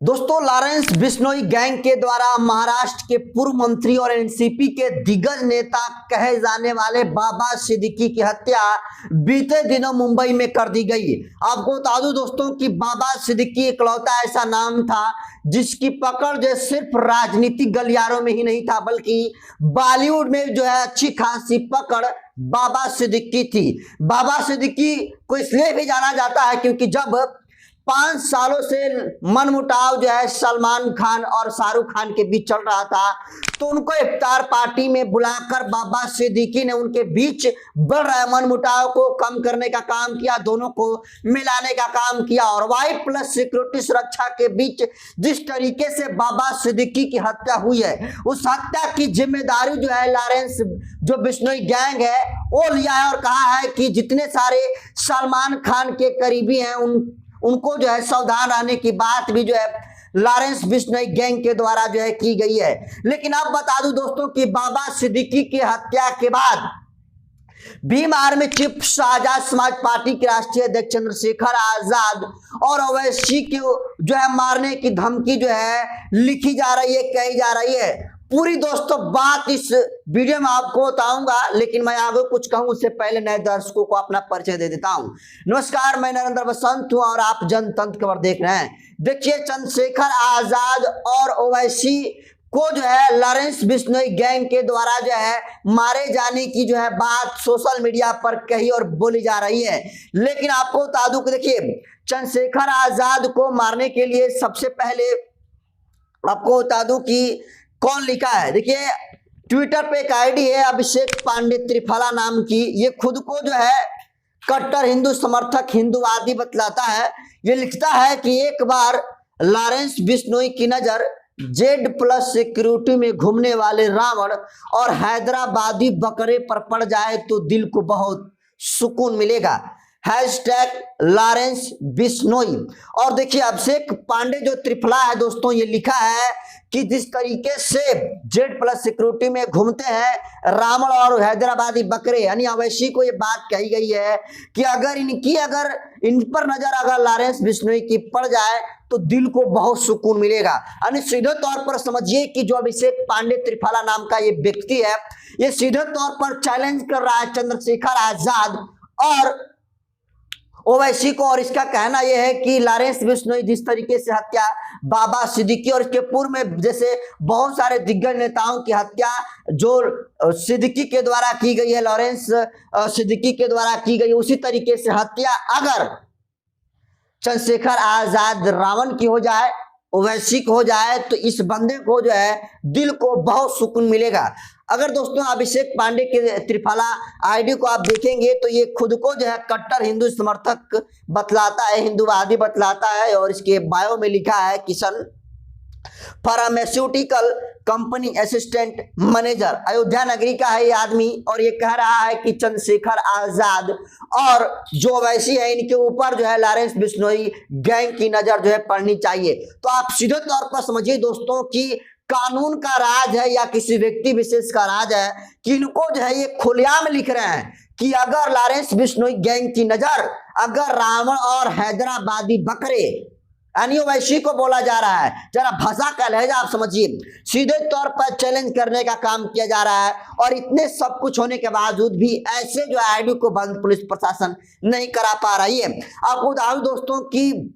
दोस्तों, Lawrence Bishnoi gang के द्वारा महाराष्ट्र के पूर्व मंत्री और एनसीपी के दिग्गज नेता कहे जाने वाले बाबा सिद्दीकी की हत्या बीते दिनों मुंबई में कर दी गई। आपको बता दूं दोस्तों कि बाबा सिद्दीकी इकलौता ऐसा नाम था जिसकी पकड़ जो सिर्फ राजनीतिक गलियारों में ही नहीं था, बल्कि बॉलीवुड में जो है अच्छी खासी पकड़ बाबा सिद्दीकी थी। बाबा सिद्दीकी को इसलिए भी जाना जाता है क्योंकि जब 5 सालों से मनमुटाव जो है सलमान खान और शाहरुख खान के बीच चल रहा था, तो उनको इफ्तार पार्टी में बुलाकर बाबा सिद्दीकी ने उनके बीच बढ़ रहे मनमुटाव को कम करने का काम किया, दोनों को मिलाने का काम किया। और वाई प्लस सिक्योरिटी सुरक्षा के बीच जिस तरीके से बाबा सिद्दीकी की हत्या हुई है, उस हत्या की जिम्मेदारी जो है लॉरेंस जो बिश्नोई गैंग है वो लिया है और कहा है कि जितने सारे सलमान खान के करीबी हैं उनको जो है सावधान रहने की बात भी जो है लॉरेंस बिश्नोई गैंग के द्वारा जो है की गई है। लेकिन अब बता दूं दोस्तों कि बाबा सिद्दीकी की हत्या के बाद Bhim army chief Azad Samaj party के राष्ट्रीय अध्यक्ष चंद्रशेखर आजाद और ओवैसी को जो है मारने की धमकी जो है लिखी जा रही है, कही जा रही है। पूरी दोस्तों बात इस वीडियो में आपको बताऊंगा, लेकिन मैं आगे कुछ कहूं उससे पहले नए दर्शकों को अपना परिचय दे देता हूं। नमस्कार, मैं नरेंद्र बसंत हूं और आप जनतंत्र खबर देख रहे हैं। देखिए, चंद्रशेखर आजाद और ओवैसी को जो है लॉरेंस बिश्नोई गैंग के द्वारा जो है मारे जाने की जो है बात सोशल मीडिया पर कही और बोली जा रही है। लेकिन आपको बता दूं कि देखिए, चंद्रशेखर आजाद को मारने के लिए सबसे पहले आपको बता दूं कि कौन लिखा है। देखिए, ट्विटर पे एक आईडी है अभिषेक पांडे त्रिफला नाम की, ये खुद को जो है कट्टर हिंदू समर्थक हिंदूवादी बतलाता है। ये लिखता है कि एक बार लॉरेंस बिश्नोई की नजर Z+ सिक्योरिटी में घूमने वाले रावण और हैदराबादी बकरे पर पड़ जाए तो दिल को बहुत सुकून मिलेगा। #लॉरेंस बिश्नोई। और देखिए, अभिषेक पांडे जो त्रिफला है दोस्तों, ये लिखा है कि जिस तरीके से Z+ सिक्योरिटी में घूमते हैं रावण और हैदराबादी बकरे, यानी अवैसी को ये बात कही गई है कि अगर इन पर नजर अगर लॉरेंस बिश्नोई की पड़ जाए तो दिल को बहुत सुकून मिलेगा। यानी सीधे तौर पर समझिए कि जो अभिषेक पांडे त्रिफला नाम का ये व्यक्ति है, ये सीधे तौर पर चैलेंज कर रहा है चंद्रशेखर आजाद और ओवैसी को। और इसका कहना यह है कि लॉरेंस बिश्नोई जिस तरीके से हत्या बाबा सिद्दीकी और इसके पूर्व में जैसे बहुत सारे दिग्गज नेताओं की हत्या जो सिद्दीकी के द्वारा की गई है, लॉरेंस सिद्दीकी के द्वारा की गई, उसी तरीके से हत्या अगर चंद्रशेखर आजाद रावण की हो जाए, ओवैसी को हो जाए, तो इस बंदे को जो है दिल को बहुत सुकून मिलेगा। अगर दोस्तों अभिषेक पांडे के त्रिफला आईडी को आप देखेंगे तो ये खुद को जो है कट्टर हिंदू समर्थक बतलाता है, हिंदूवादी बतलाता है। और इसके बायो में लिखा है Kishan pharmaceutical company assistant manager, Ayodhya नगरी का है ये आदमी। और ये कह रहा है कि चंद्रशेखर आजाद और जो ओवैसी है इनके ऊपर जो है लॉरेंस बिश्नोई गैंग की नजर जो है पड़नी चाहिए। तो आप सीधे तौर पर समझिए दोस्तों कि कानून का राज है या किसी व्यक्ति विशेष का राज है कि इनको जो है ये खुलेआम लिख रहे हैं कि अगर लॉरेंस बिश्नोई गैंग की नजर अगर रावण और हैदराबादी बकरे, यानी ओवैसी को बोला जा रहा है, जरा भाषा का लहजा आप समझिए, सीधे तौर पर चैलेंज करने का काम किया जा रहा है। और इतने सब कुछ होने के बावजूद भी ऐसे जो आईडी को बंद पुलिस प्रशासन नहीं करा पा रही है। आपको बता दूं दोस्तों कि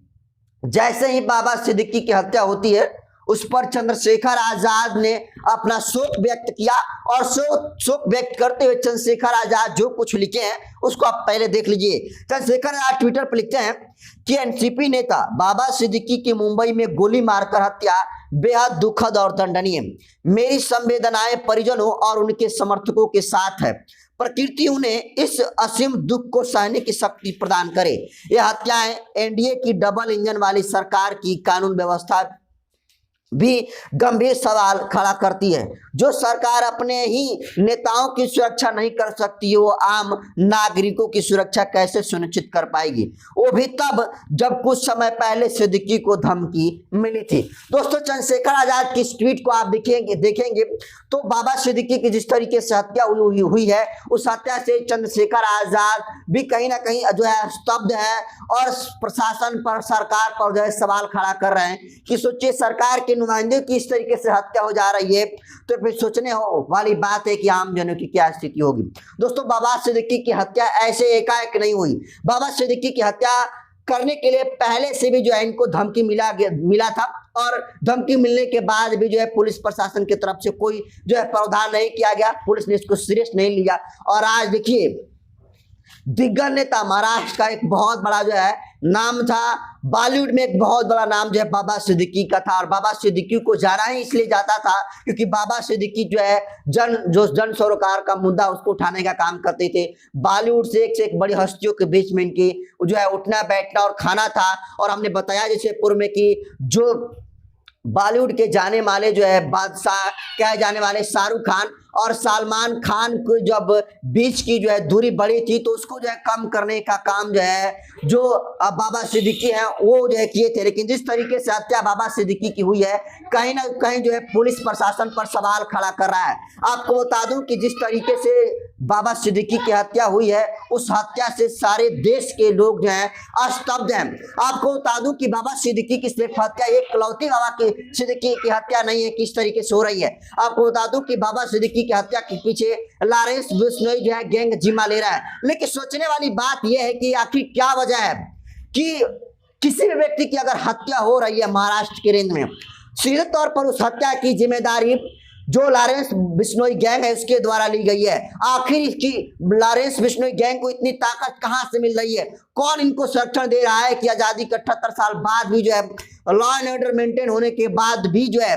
जैसे ही बाबा सिद्दीकी की हत्या होती है उस पर चंद्रशेखर आजाद ने अपना शोक व्यक्त किया। और शोक व्यक्त करते हुए चंद्रशेखर आजाद जो कुछ लिखे हैं उसको आप पहले देख लीजिए। चंद्रशेखर आजाद ट्विटर पर लिखते हैं कि एनसीपी नेता बाबा सिद्दीकी की मुंबई में गोली मारकर हत्या बेहद दुखद और दंडनीय। मेरी संवेदनाएं परिजनों और उनके समर्थकों के साथ है। प्रकृति उन्हें इस असीम दुख को सहने की शक्ति प्रदान करे। यह हत्याएं एनडीए की डबल इंजन वाली सरकार की कानून व्यवस्था भी गंभीर सवाल खड़ा करती है। जो सरकार अपने ही नेताओं की सुरक्षा नहीं कर सकती, वो आम नागरिकों की सुरक्षा कैसे सुनिश्चित कर पाएगी, वो भी तब जब कुछ समय पहले सिद्दीकी को धमकी मिली थी। दोस्तों, चंद्रशेखर आजाद की इस ट्वीट को आप देखेंगे तो बाबा सिद्दीकी की जिस तरीके से हत्या हुई है, उस हत्या से चंद्रशेखर आजाद भी कहीं ना कहीं जो है स्तब्ध है और प्रशासन पर, सरकार पर जो है सवाल खड़ा कर रहे हैं कि सोचिए, सरकार के नुमाइंदे की इस तरीके से हत्या हो जा रही है, तो फिर सोचने वाली बात है कि आम जनों की क्या स्थिति होगी। दोस्तों, बाबा सिद्दीकी की हत्या ऐसे एकाएक नहीं हुई। बाबा सिद्दीकी की हत्या करने के लिए पहले से भी जो है इनको धमकी मिला था, और धमकी मिलने के बाद भी जो है पुलिस प्रशासन की तरफ से कोई जो है प्रावधान नहीं किया गया, पुलिस ने इसको सीरियस नहीं लिया। और आज देखिए, दिग्गज नेता, महाराष्ट्र का एक बहुत बड़ा जो है नाम था, बॉलीवुड में एक बहुत बड़ा नाम जो है बाबा सिद्दीकी का था, और बाबा सिद्दीकी को जाना ही इसलिए जाता था क्योंकि बाबा सिद्दीकी जो है जन सरोकार का मुद्दा उसको उठाने का काम करते थे। बॉलीवुड से एक बड़ी हस्तियों के बीच में इनकी जो है उठना बैठना और खाना था। और हमने बताया जैसे पूर्व में कि जो बॉलीवुड के जाने माने जो है बादशाह कहे जाने वाले शाहरुख खान और सलमान खान को जब बीच की जो है दूरी बढ़ी थी, तो उसको जो है कम करने का काम जो है जो बाबा सिद्दीकी हैं वो जो है किए थे। लेकिन जिस तरीके से हत्या बाबा सिद्दीकी की हुई है, कहीं ना कहीं जो है पुलिस प्रशासन पर सवाल खड़ा कर रहा है। आपको बता दूं कि जिस तरीके से बाबा सिद्दीकी की हत्या हुई है, उस हत्या से सारे देश के लोग जो हैं स्तब्ध हैं। आपको बता दूं कि बाबा सिद्दीकी की सिर्फ हत्या एक लौती बाबा की सिद्दीकी की हत्या नहीं है, किस तरीके से हो रही है। आपको बता दूं कि बाबा सिद्दीकी की हत्या के पीछे लॉरेंस बिश्नोई जो है गैंग जिम्मा ले रहा है। लेकिन सोचने वाली बात यह है कि आखिर क्या वजह है कि किसी भी व्यक्ति की अगर हत्या हो रही है महाराष्ट्र के रेंज में, सीधे तौर पर उस हत्या की जिम्मेदारी जो लॉरेंस बिश्नोई गैंग है उसके द्वारा ली गई है। आखिर इसकी लॉरेंस बिश्नोई गैंग को इतनी ताकत कहां से मिल रही है? कौन इनको संरक्षण दे रहा है कि आजादी के 78 साल बाद भी जो है लॉ एंड ऑर्डर मेंटेन होने के बाद भी जो है,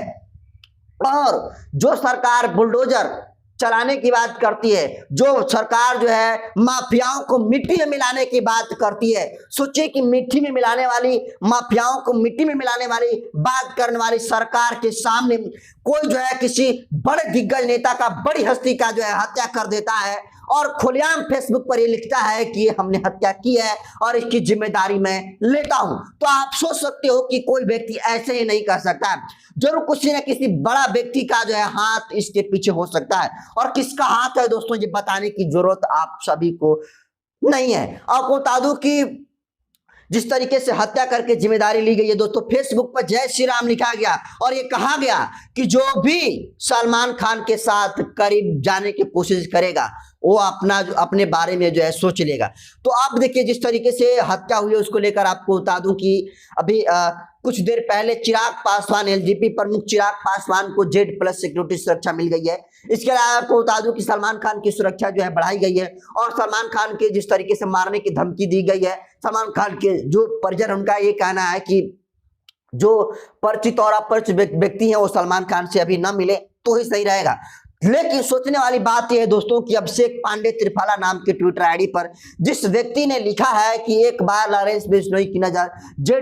और जो सरकार बुलडोजर चलाने की बात करती है, जो सरकार जो है माफियाओं को मिट्टी में मिलाने की बात करती है, सोचिए कि मिट्टी में मिलाने वाली, माफियाओं को मिट्टी में मिलाने वाली बात करने वाली सरकार के सामने कोई जो है किसी बड़े दिग्गज नेता का, बड़ी हस्ती का जो है हत्या कर देता है और खुलेआम फेसबुक पर ये लिखता है कि हमने हत्या की है और इसकी जिम्मेदारी मैं लेता हूं, तो आप सोच सकते हो कि कोई व्यक्ति ऐसे ही नहीं कर सकता। जरूर किसी न किसी बड़ा व्यक्ति का जो है हाथ इसके पीछे हो सकता है, और किसका हाथ है दोस्तों ये बताने की जरूरत आप सभी को नहीं है। आपको बता दूं कि जिस तरीके से हत्या करके जिम्मेदारी ली गई है दोस्तों, फेसबुक पर जय श्री राम लिखा गया और ये कहा गया कि जो भी सलमान खान के साथ करीब जाने की कोशिश करेगा वो अपने बारे में जो है सोच लेगा। तो आप देखिए जिस तरीके से हत्या हुई है उसको लेकर आपको बता दूं कि अभी कुछ देर पहले चिराग पासवान, एलजेपी प्रमुख चिराग पासवान को Z+ सिक्योरिटी सुरक्षा मिल गई है। इसके अलावा आपको बता दूं कि सलमान खान की सुरक्षा जो है बढ़ाई गई है और सलमान खान के जिस तरीके से मारने की धमकी दी गई है, सलमान खान के जो परिजन, उनका ये कहना है कि जो परिचित और अपरिचित व्यक्ति हैं वो सलमान खान से अभी न मिले तो ही सही रहेगा। लेकिन सोचने वाली बात यह है दोस्तों कि अभिषेक पांडे त्रिफाला नाम के ट्विटर आईडी पर जिस व्यक्ति ने लिखा है कि एक बार लॉरेंस बिश्नोई की नजर Z+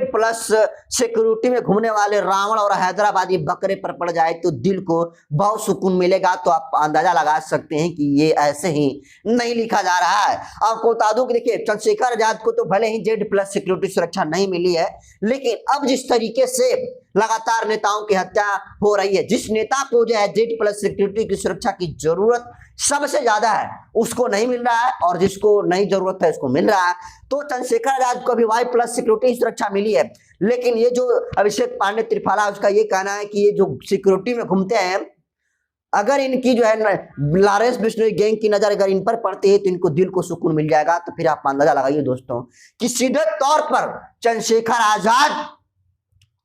सिक्योरिटी में घूमने वाले रावण और हैदराबादी बकरे पर पड़ जाए तो दिल को बहुत सुकून मिलेगा, तो आप अंदाजा लगा सकते हैं कि ये ऐसे ही नहीं लिखा जा रहा है। आपको बता दूं कि देखिए चंद्रशेखर आजाद को तो भले ही Z+ सिक्योरिटी सुरक्षा नहीं मिली है, लेकिन अब जिस तरीके से लगातार नेताओं की हत्या हो रही है, जिस नेता को जो है Z+ सिक्योरिटी की सुरक्षा की जरूरत सबसे ज्यादा है उसको नहीं मिल रहा है, और जिसको नहीं जरूरत है उसको मिल रहा है। तो चंद्रशेखर आजाद को भी Y+ सिक्योरिटी सुरक्षा मिली है, लेकिन ये जो अभिषेक पांडे त्रिफाला, उसका ये कहना है कि ये जो सिक्योरिटी में घूमते हैं, अगर इनकी जो है लॉरेंस बिश्नोई गैंग की नजर अगर इन पर पड़ती है तो इनको दिल को सुकून मिल जाएगा। तो फिर आप अंदाजा लगाइए दोस्तों कि सीधे तौर पर चंद्रशेखर आजाद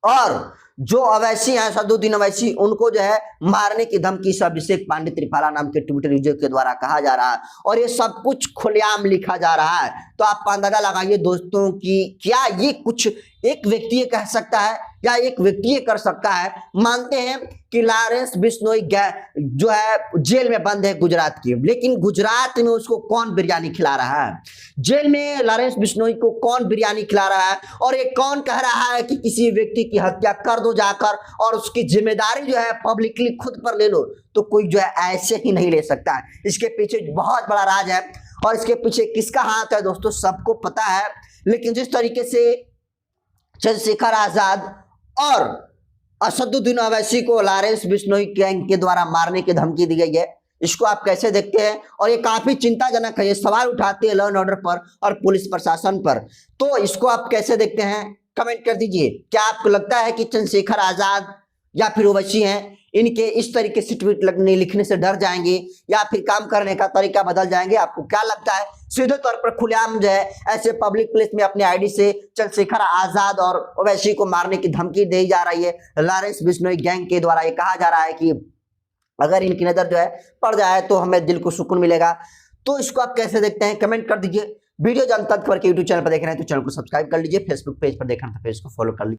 और जो अवैसी हैं सदुद्दीन अवैसी, उनको जो है मारने की धमकी से अभिषेक पांडे त्रिफाला नाम के ट्विटर यूजर के द्वारा कहा जा रहा है, और ये सब कुछ खुलेआम लिखा जा रहा है। तो आप अंदाजा लगाइए दोस्तों कि क्या ये कुछ एक व्यक्ति ये कह सकता है या एक व्यक्ति ये कर सकता है, मानते हैं कि लॉरेंस बिश्नोई जो है जेल में बंद है गुजरात की, लेकिन गुजरात में उसको कौन बिरयानी खिला रहा है? जेल में लॉरेंस बिश्नोई को कौन बिरयानी खिला रहा है? और ये कौन कह रहा है कि किसी व्यक्ति की हत्या कर दो जाकर और उसकी जिम्मेदारी जो है पब्लिकली खुद पर ले लो? तो कोई जो है ऐसे ही नहीं ले सकता है। इसके पीछे बहुत बड़ा राज है और इसके पीछे किसका हाथ है दोस्तों सबको पता है। लेकिन जिस तरीके से चंद्रशेखर आजाद और असदुद्दीन ओवैसी को लॉरेंस बिश्नोई गैंग के द्वारा मारने की धमकी दी गई है, इसको आप कैसे देखते हैं? और ये काफी चिंताजनक है, ये सवाल उठाते हैं लॉ एंड ऑर्डर पर और पुलिस प्रशासन पर। तो इसको आप कैसे देखते हैं? कमेंट कर दीजिए। क्या आपको लगता है कि चंद्रशेखर आजाद या फिर ओवैसी हैं, इनके इस तरीके से ट्वीट लिखने से डर जाएंगे या फिर काम करने का तरीका बदल जाएंगे? आपको क्या लगता है? सीधे तौर पर खुलेआम जो है ऐसे पब्लिक प्लेस में अपने आईडी से चंद्रशेखर आजाद और ओवैसी को मारने की धमकी दी जा रही है लॉरेंस बिश्नोई गैंग के द्वारा। ये कहा जा रहा है कि अगर इनकी नजर जो है पड़ जाए तो हमें दिल को सुकून मिलेगा। तो इसको आप कैसे देखते हैं? कमेंट कर दीजिए। वीडियो जनता तक के यूट्यूब चैनल पर देख रहे हैं तो चैनल को सब्सक्राइब कर लीजिए, फेसबुक पेज पर देख रहे हैं तो पेज को फॉलो कर लीजिए।